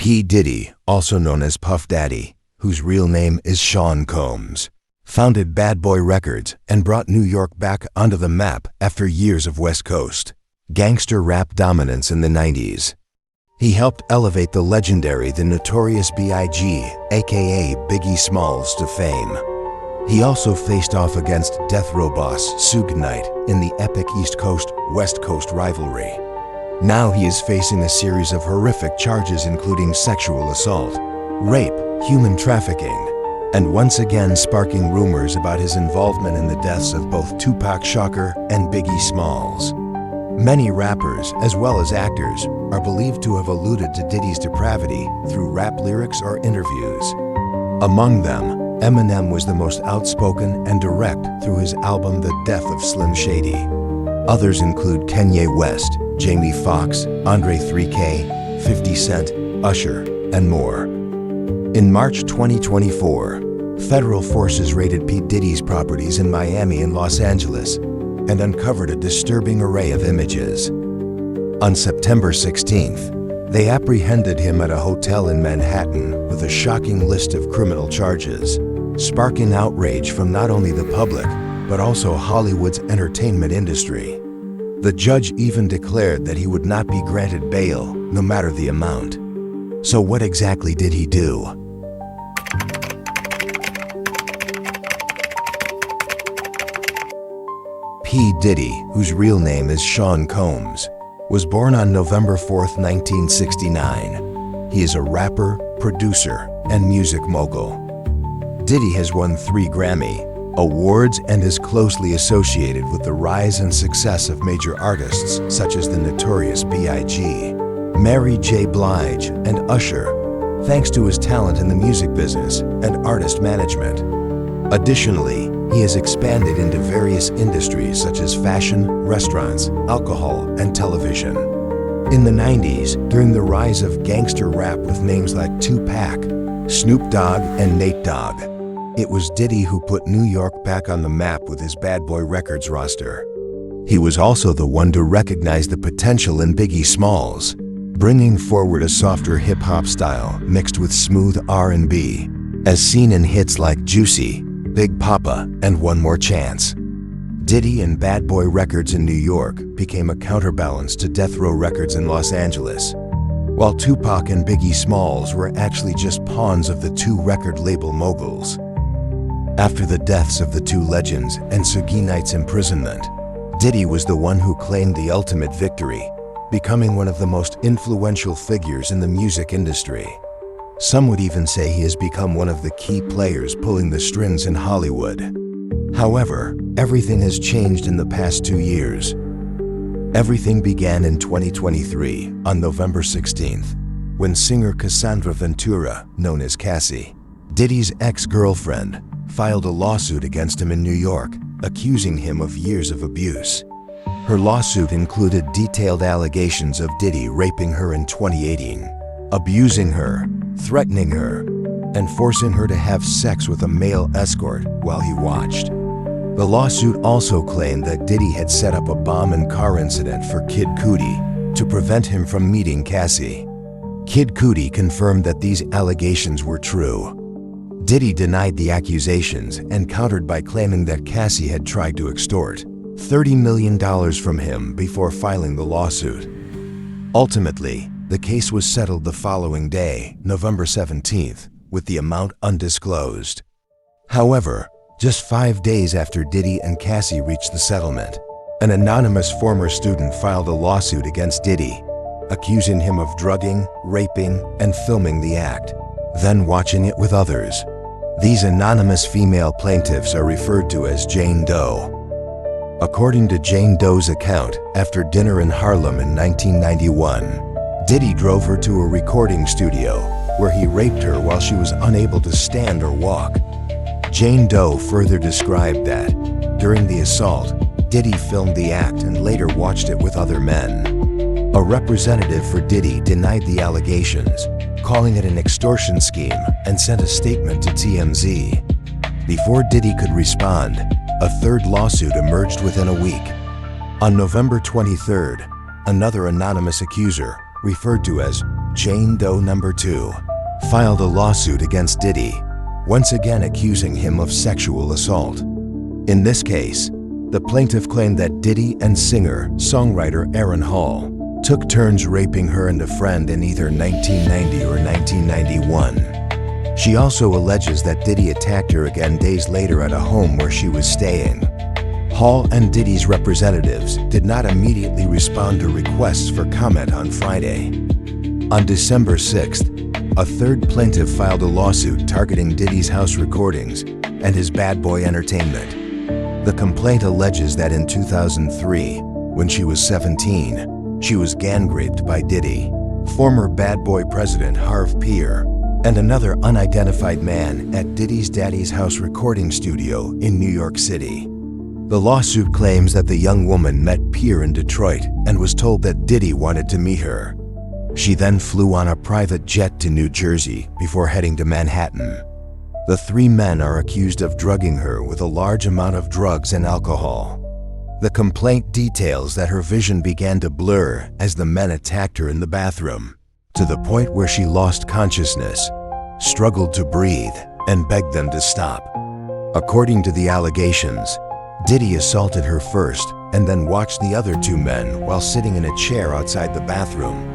P. Diddy, also known as Puff Daddy, whose real name is Sean Combs, founded Bad Boy Records and brought New York back onto the map after years of West Coast gangster rap dominance in the 90s. He helped elevate the legendary The Notorious B.I.G., aka Biggie Smalls, to fame. He also faced off against Death Row boss Suge Knight in the epic East Coast-West Coast rivalry. Now he is facing a series of horrific charges including sexual assault, rape, human trafficking, and once again sparking rumors about his involvement in the deaths of both Tupac Shakur and Biggie Smalls. Many rappers, as well as actors, are believed to have alluded to Diddy's depravity through rap lyrics or interviews. Among them, Eminem was the most outspoken and direct through his album The Death of Slim Shady. Others include Kanye West, Jamie Foxx, Andre 3K, 50 Cent, Usher, and more. In March 2024, federal forces raided P. Diddy's properties in Miami and Los Angeles and uncovered a disturbing array of images. On September 16th, they apprehended him at a hotel in Manhattan with a shocking list of criminal charges, sparking outrage from not only the public, but also Hollywood's entertainment industry. The judge even declared that he would not be granted bail, no matter the amount. So what exactly did he do? P. Diddy, whose real name is Sean Combs, was born on November 4, 1969. He is a rapper, producer, and music mogul. Diddy has won 3 Grammy Awards and is closely associated with the rise and success of major artists such as the Notorious B.I.G., Mary J. Blige, and Usher, thanks to his talent in the music business and artist management. Additionally, he has expanded into various industries such as fashion, restaurants, alcohol, and television. In the 90s, during the rise of gangster rap with names like Tupac, Snoop Dogg, and Nate Dogg, it was Diddy who put New York back on the map with his Bad Boy Records roster. He was also the one to recognize the potential in Biggie Smalls, bringing forward a softer hip-hop style mixed with smooth R&B, as seen in hits like Juicy, Big Papa, and One More Chance. Diddy and Bad Boy Records in New York became a counterbalance to Death Row Records in Los Angeles, while Tupac and Biggie Smalls were actually just pawns of the 2 record label moguls. After the deaths of the 2 legends and Suge Knight's imprisonment, Diddy was the one who claimed the ultimate victory, becoming one of the most influential figures in the music industry. Some would even say he has become one of the key players pulling the strings in Hollywood. However, everything has changed in the past 2 years. Everything began in 2023 on November 16th, when singer Cassandra Ventura, known as Cassie, Diddy's ex-girlfriend, filed a lawsuit against him in New York, accusing him of years of abuse. Her lawsuit included detailed allegations of Diddy raping her in 2018, abusing her, threatening her, and forcing her to have sex with a male escort while he watched. The lawsuit also claimed that Diddy had set up a bomb and car incident for Kid Cudi to prevent him from meeting Cassie. Kid Cudi confirmed that these allegations were true. Diddy denied the accusations and countered by claiming that Cassie had tried to extort $30 million from him before filing the lawsuit. Ultimately, the case was settled the following day, November 17th, with the amount undisclosed. However, just 5 days after Diddy and Cassie reached the settlement, an anonymous former student filed a lawsuit against Diddy, accusing him of drugging, raping, and filming the act, then watching it with others. These anonymous female plaintiffs are referred to as Jane Doe. According to Jane Doe's account, after dinner in Harlem in 1991, Diddy drove her to a recording studio where he raped her while she was unable to stand or walk. Jane Doe further described that, during the assault, Diddy filmed the act and later watched it with other men. A representative for Diddy denied the allegations, calling it an extortion scheme, and sent a statement to TMZ. Before Diddy could respond, a third lawsuit emerged within a week. On November 23rd, another anonymous accuser, referred to as Jane Doe number 2, filed a lawsuit against Diddy, once again accusing him of sexual assault. In this case, the plaintiff claimed that Diddy and singer-songwriter Aaron Hall took turns raping her and a friend in either 1990 or 1991. She also alleges that Diddy attacked her again days later at a home where she was staying. Hall and Diddy's representatives did not immediately respond to requests for comment on Friday. On December 6th, a third plaintiff filed a lawsuit targeting Diddy's house recordings and his Bad Boy Entertainment. The complaint alleges that in 2003, when she was 17, she was gang-raped by Diddy, former Bad Boy president Harv Peer, and another unidentified man at Diddy's daddy's house recording studio in New York City. The lawsuit claims that the young woman met Peer in Detroit and was told that Diddy wanted to meet her. She then flew on a private jet to New Jersey before heading to Manhattan. The 3 men are accused of drugging her with a large amount of drugs and alcohol. The complaint details that her vision began to blur as the men attacked her in the bathroom, to the point where she lost consciousness, struggled to breathe, and begged them to stop. According to the allegations, Diddy assaulted her first and then watched the other 2 men while sitting in a chair outside the bathroom.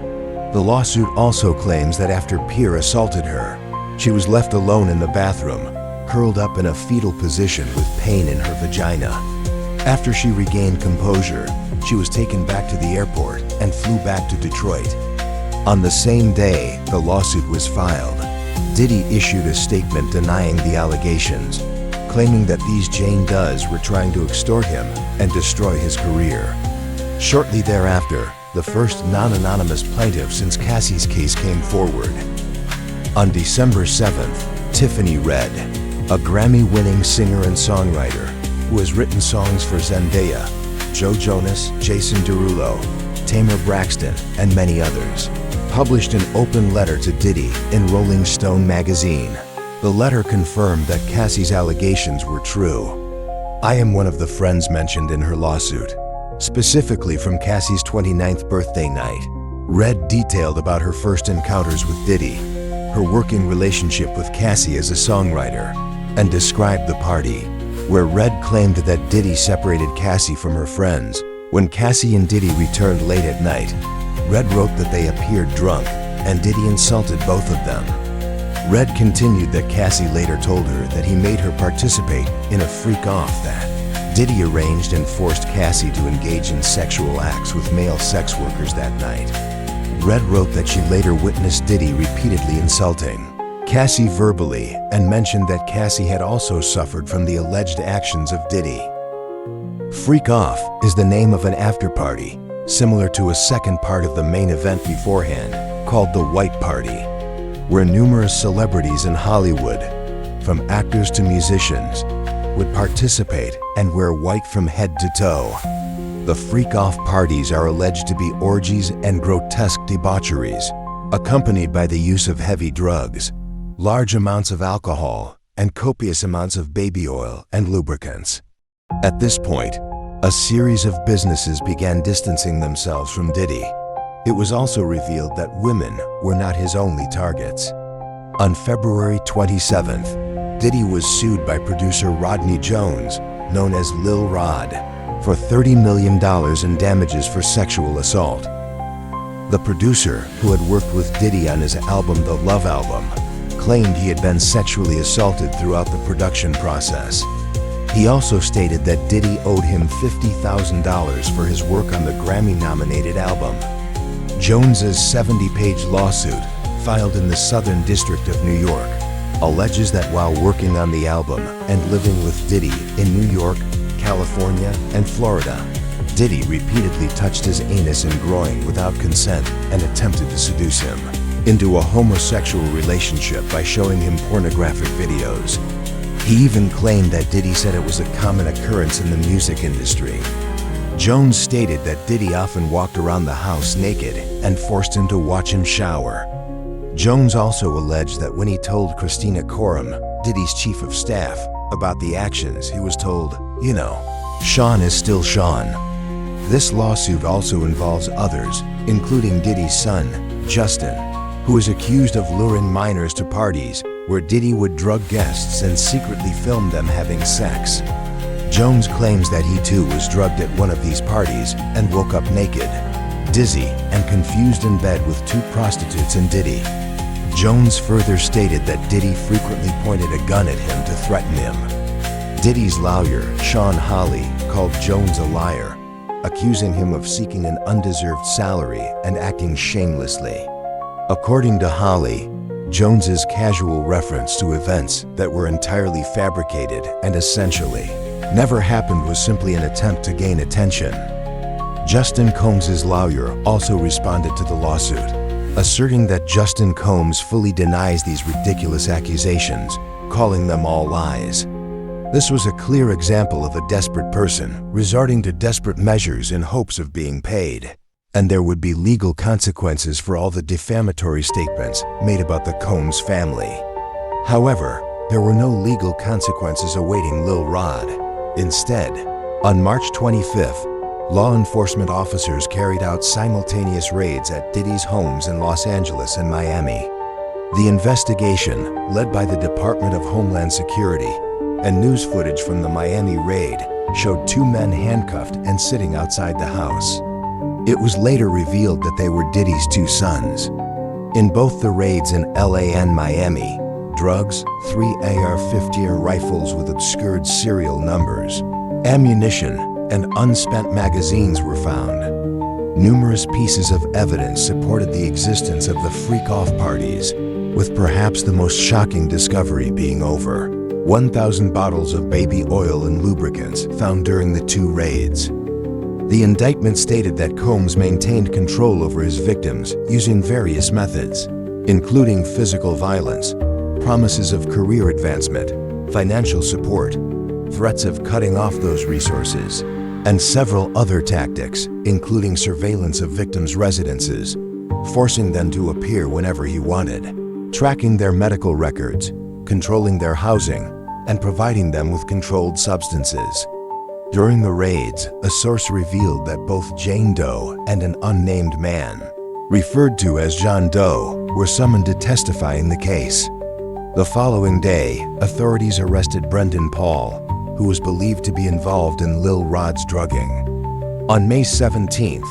The lawsuit also claims that after Peer assaulted her, she was left alone in the bathroom, curled up in a fetal position with pain in her vagina. After she regained composure, she was taken back to the airport and flew back to Detroit. On the same day the lawsuit was filed, Diddy issued a statement denying the allegations, claiming that these Jane Does were trying to extort him and destroy his career. Shortly thereafter, the first non-anonymous plaintiff since Cassie's case came forward. On December 7th, Tiffany Red, a Grammy-winning singer and songwriter who has written songs for Zendaya, Joe Jonas, Jason Derulo, Tamar Braxton, and many others, published an open letter to Diddy in Rolling Stone magazine. The letter confirmed that Cassie's allegations were true. I am one of the friends mentioned in her lawsuit, specifically from Cassie's 29th birthday night. Red detailed about her first encounters with Diddy, her working relationship with Cassie as a songwriter, and described the party, where Red claimed that Diddy separated Cassie from her friends. When Cassie and Diddy returned late at night, Red wrote that they appeared drunk, and Diddy insulted both of them. Red continued that Cassie later told her that he made her participate in a freak-off that Diddy arranged and forced Cassie to engage in sexual acts with male sex workers that night. Red wrote that she later witnessed Diddy repeatedly insulting Cassie verbally and mentioned that Cassie had also suffered from the alleged actions of Diddy. Freak Off is the name of an after-party, similar to a second part of the main event beforehand, called the White Party, where numerous celebrities in Hollywood, from actors to musicians, would participate and wear white from head to toe. The freak-off parties are alleged to be orgies and grotesque debaucheries, accompanied by the use of heavy drugs, large amounts of alcohol, and copious amounts of baby oil and lubricants. At this point, a series of businesses began distancing themselves from Diddy. It was also revealed that women were not his only targets. On February 27th, Diddy was sued by producer Rodney Jones, known as Lil Rod, for $30 million in damages for sexual assault. The producer, who had worked with Diddy on his album The Love Album, claimed he had been sexually assaulted throughout the production process. He also stated that Diddy owed him $50,000 for his work on the Grammy-nominated album. Jones's 70-page lawsuit, filed in the Southern District of New York, alleges that while working on the album and living with Diddy in New York, California, and Florida, Diddy repeatedly touched his anus and groin without consent and attempted to seduce him into a homosexual relationship by showing him pornographic videos. He even claimed that Diddy said it was a common occurrence in the music industry. Jones stated that Diddy often walked around the house naked and forced him to watch him shower. Jones also alleged that when he told Christina Coram, Diddy's chief of staff, about the actions, he was told, "You know, Sean is still Sean." This lawsuit also involves others, including Diddy's son, Justin, who was accused of luring minors to parties where Diddy would drug guests and secretly film them having sex. Jones claims that he too was drugged at one of these parties and woke up naked, dizzy, and confused in bed with two prostitutes and Diddy. Jones further stated that Diddy frequently pointed a gun at him to threaten him. Diddy's lawyer, Sean Hawley, called Jones a liar, accusing him of seeking an undeserved salary and acting shamelessly. According to Hawley, Jones's casual reference to events that were entirely fabricated and essentially never happened was simply an attempt to gain attention. Justin Combs' lawyer also responded to the lawsuit, asserting that Justin Combs fully denies these ridiculous accusations, calling them all lies. This was a clear example of a desperate person resorting to desperate measures in hopes of being paid, and there would be legal consequences for all the defamatory statements made about the Combs family. However, there were no legal consequences awaiting Lil Rod. Instead, on March 25th, law enforcement officers carried out simultaneous raids at Diddy's homes in Los Angeles and Miami. The investigation, led by the Department of Homeland Security, and news footage from the Miami raid showed two men handcuffed and sitting outside the house. It was later revealed that they were Diddy's two sons. In both the raids in LA and Miami, drugs, 3 AR-15 rifles with obscured serial numbers, ammunition, and unspent magazines were found. Numerous pieces of evidence supported the existence of the freak-off parties, with perhaps the most shocking discovery being over 1,000 bottles of baby oil and lubricants found during the two raids. The indictment stated that Combs maintained control over his victims using various methods, including physical violence, promises of career advancement, financial support, threats of cutting off those resources, and several other tactics, including surveillance of victims' residences, forcing them to appear whenever he wanted, tracking their medical records, controlling their housing, and providing them with controlled substances. During the raids, a source revealed that both Jane Doe and an unnamed man, referred to as John Doe, were summoned to testify in the case. The following day, authorities arrested Brendan Paul, who was believed to be involved in Lil Rod's drugging. On May 17th,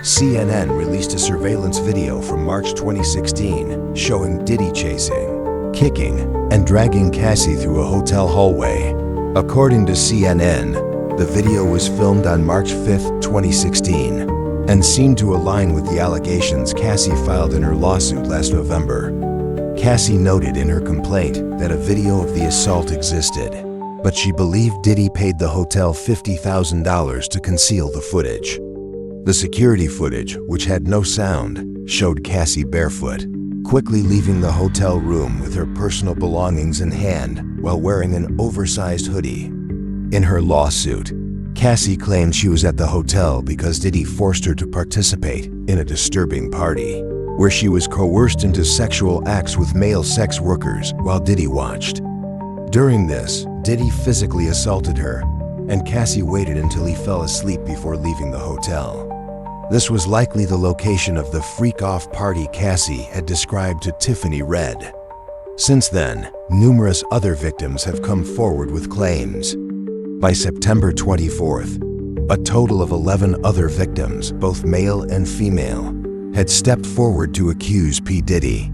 CNN released a surveillance video from March 2016 showing Diddy chasing, kicking, and dragging Cassie through a hotel hallway. According to CNN, the video was filmed on March 5, 2016, and seemed to align with the allegations Cassie filed in her lawsuit last November. Cassie noted in her complaint that a video of the assault existed, but she believed Diddy paid the hotel $50,000 to conceal the footage. The security footage, which had no sound, showed Cassie barefoot, quickly leaving the hotel room with her personal belongings in hand while wearing an oversized hoodie. In her lawsuit, Cassie claimed she was at the hotel because Diddy forced her to participate in a disturbing party, where she was coerced into sexual acts with male sex workers while Diddy watched. During this, Diddy physically assaulted her, and Cassie waited until he fell asleep before leaving the hotel. This was likely the location of the freak-off party Cassie had described to Tiffany Red. Since then, numerous other victims have come forward with claims. By September 24th, a total of 11 other victims, both male and female, had stepped forward to accuse P. Diddy.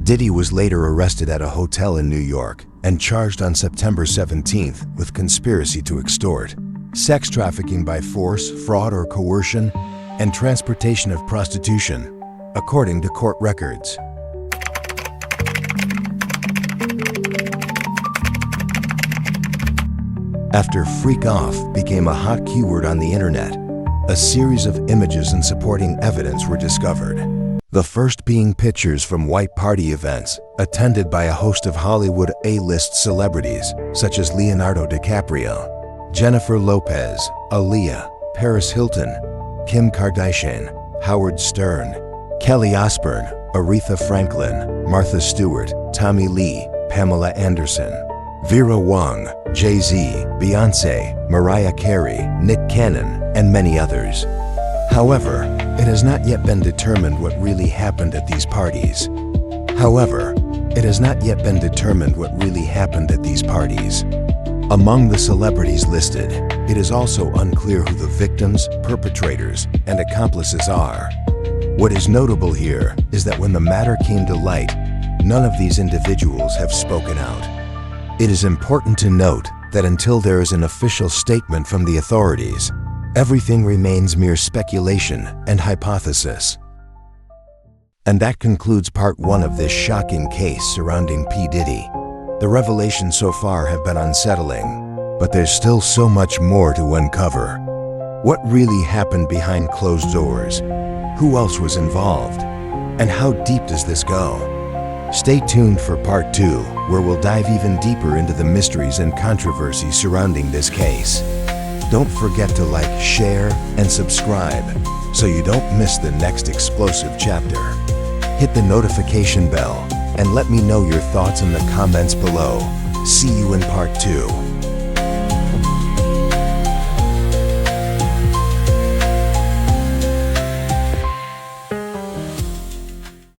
Diddy was later arrested at a hotel in New York and charged on September 17th with conspiracy to extort, sex trafficking by force, fraud or coercion, and transportation of prostitution, according to court records. After freak off became a hot keyword on the internet, a series of images and supporting evidence were discovered. The first being pictures from white party events attended by a host of Hollywood A-list celebrities such as Leonardo DiCaprio, Jennifer Lopez, Aaliyah, Paris Hilton, Kim Kardashian, Howard Stern, Kelly Osbourne, Aretha Franklin, Martha Stewart, Tommy Lee, Pamela Anderson, Vera Wang, Jay-Z, Beyoncé, Mariah Carey, Nick Cannon, and many others. However, it has not yet been determined what really happened at these parties. However, it has not yet been determined what really happened at these parties. Among the celebrities listed, it is also unclear who the victims, perpetrators, and accomplices are. What is notable here is that when the matter came to light, none of these individuals have spoken out. It is important to note that until there is an official statement from the authorities, everything remains mere speculation and hypothesis. And that concludes part 1 of this shocking case surrounding P. Diddy. The revelations so far have been unsettling, but there's still so much more to uncover. What really happened behind closed doors? Who else was involved? And how deep does this go? Stay tuned for part 2, where we'll dive even deeper into the mysteries and controversies surrounding this case. Don't forget to like, share, and subscribe so you don't miss the next explosive chapter. Hit the notification bell and let me know your thoughts in the comments below. See you in part 2.